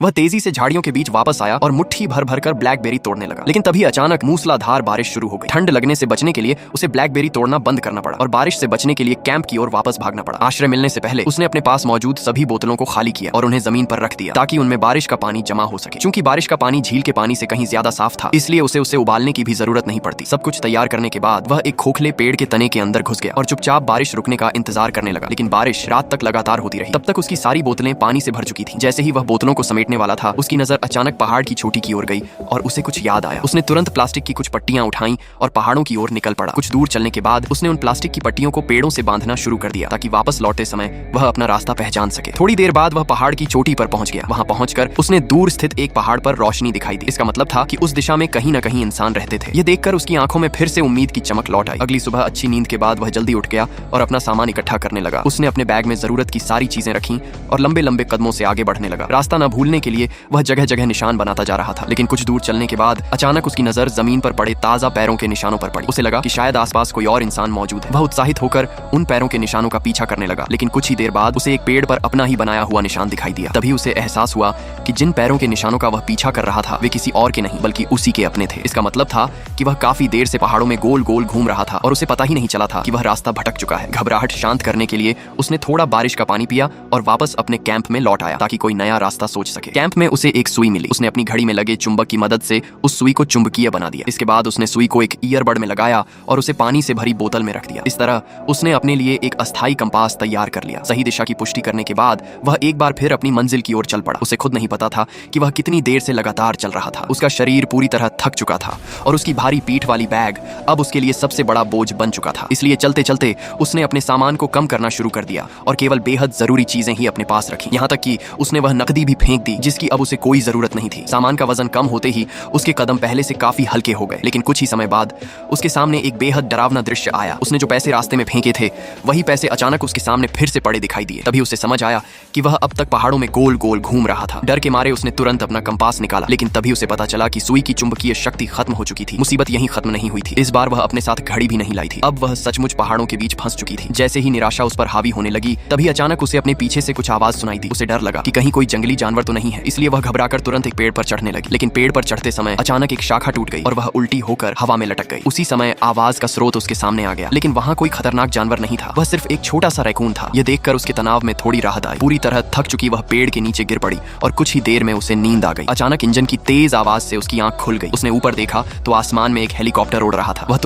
वह तेजी से झाड़ियों के बीच वापस आया और मुट्ठी भर भर कर ब्लैकबेरी तोड़ने लगा। लेकिन तभी अचानक मूसलाधार बारिश शुरू हो गई। ठंड लगने से बचने के लिए उसे ब्लैकबेरी तोड़ना बंद करना पड़ा और बारिश से बचने के लिए कैंप की ओर वापस भागना पड़ा। आश्रय मिलने से पहले उसने अपने पास मौजूद सभी बोतलों को खाली किया और उन्हें जमीन पर रख दिया ताकि उनमें बारिश का पानी जमा हो सके। चूंकि बारिश का पानी झील के पानी से कहीं ज्यादा साफ था, इसलिए उसे उबालने की भी जरूरत नहीं पड़ती। सब कुछ तैयार करने के बाद वह एक खोखले पेड़ के तने के अंदर घुस गया और चुपचाप बारिश रुकने का इंतजार करने लगा। लेकिन बारिश रात तक लगातार होती रही। तब तक उसकी सारी बोतलें पानी से भर चुकी थी। जैसे ही वह बोतलों को समेटने वाला था, उसकी नजर अचानक पहाड़ की चोटी की ओर गई और उसे कुछ याद आया। उसने तुरंत प्लास्टिक की कुछ पट्टियां उठाई और पहाड़ों की ओर निकल पड़ा। कुछ दूर चलने के बाद उसने उन प्लास्टिक की पट्टियों को पेड़ों से बांधना शुरू कर दिया ताकि वापस लौटते समय वह अपना रास्ता पहचान सके। थोड़ी देर बाद वह पहाड़ की चोटी पर पहुंच गया। वहां पहुंचकर उसने दूर स्थित एक पहाड़ पर रोशनी दिखाई दी। इसका मतलब था कि उस दिशा में कहीं न कहीं इंसान रहते थे। यह देखकर उसकी आंखों में फिर से उम्मीद की चमक लौट आई। अगली सुबह अच्छी नींद के बाद वह जल्दी उठ गया और अपना सामान इकट्ठा करने लगा। उसने अपने बैग में जरूरत की सारी चीजें रखी और लंबे लंबे कदमों से आगे बढ़ने लगा। रास्ता न भूलने के लिए वह जगह जगह निशान बनाता जा रहा था। लेकिन कुछ दूर चलने के बाद अचानक उसकी नजर जमीन पर पड़े ताजा पैरों के निशानों पर पड़ी। उसे लगा कि शायद आसपास कोई और इंसान मौजूद है। वह उत्साहित होकर उन पैरों के निशानों का पीछा करने लगा। लेकिन कुछ ही देर बाद उसे एक पेड़ पर अपना ही बनाया हुआ निशान दिखाई दिया। तभी उसे एहसास हुआ कि जिन पैरों के निशानों का वह पीछा कर रहा था, वे किसी और के नहीं बल्कि उसी के अपने थे। इसका मतलब था कि वह काफी देर से पहाड़ों में गोल गोल घूम रहा था और उसे पता ही नहीं चला था कि वह रास्ता भटक चुका है। घबराहट शांत करने के लिए उसने थोड़ा बारिश का पानी पिया और वापस अपने कैंप में लौट आया ताकि कोई नया रास्ता सोच सके। कैंप में उसे एक सुई मिली। उसने अपनी घड़ी में लगे चुंबक की मदद से उस सुई को चुंबकीय बना दिया। इसके बाद उसने सुई को एक ईयरबड में लगाया और उसे पानी से भरी बोतल में रख दिया। इस तरह उसने अपने लिए एक अस्थायी कंपास तैयार कर लिया। सही दिशा की पुष्टि करने के बाद वह एक बार फिर अपनी मंजिल की ओर चल पड़ा। उसे खुद नहीं पता था कि वह कितनी देर से लगातार चल रहा था। उसका शरीर पूरी तरह थक चुका था और उसकी भारी पीठ वाली बैग अब उसके लिए सबसे बड़ा बोझ बन चुका था। इसलिए चलते चलते उसने अपने सामान को कम करना शुरू कर दिया और केवल बेहद जरूरी चीजें ही अपने पास रखी। यहाँ तक कि उसने वह नकदी भी फेंक दी जिसकी अब उसे कोई जरूरत नहीं थी। सामान का वजन कम होते ही उसके कदम पहले से काफी हल्के हो गए। लेकिन कुछ ही समय बाद उसके सामने एक बेहद डरावना दृश्य आया। उसने जो पैसे रास्ते में फेंके थे, वही पैसे अचानक उसके सामने फिर से पड़े दिखाई दिए। तभी उसे समझ आया कि वह अब तक पहाड़ों में गोल गोल घूम रहा था। डर के मारे उसने तुरंत अपना कंपास निकाला। लेकिन तभी उसे पता चला कि सुई की चुंबकीय शक्ति खत्म हो चुकी थी। मुसीबत यहीं खत्म नहीं हुई थी। इस बार वह अपने साथ घड़ी भी नहीं लाई थी। अब वह सचमुच पहाड़ों के बीच फंस चुकी थी। जैसे ही निराशा उस पर हावी होने लगी, तभी अचानक उसे अपने पीछे से कुछ आवाज सुनाई दी। उसे डर लगा कि कहीं कोई जंगली जानवर तो नहीं है। इसलिए वह घबराकर तुरंत एक पेड़ पर चढ़ने लगी। लेकिन पेड़ पर चढ़ते समय अचानक एक शाखा टूट गई और वह उल्टी होकर हवा में लटक गई। उसी समय आवाज का स्रोत उसके सामने आ गया। लेकिन वहां कोई खतरनाक जानवर नहीं था। वह सिर्फ एक छोटा सा रैकून था। यह देखकर उसके तनाव में थोड़ी राहत आई। पूरी तरह थक चुकी वह पेड़ के नीचे गिर पड़ी और कुछ ही देर में उसे नींद आ गई। अचानक इंजन की तेज आवाज से उसकी आंख खुल गई। उसने ऊपर देखा तो आसमान में एक हेलीकॉप्टर उड़ रहा था। वह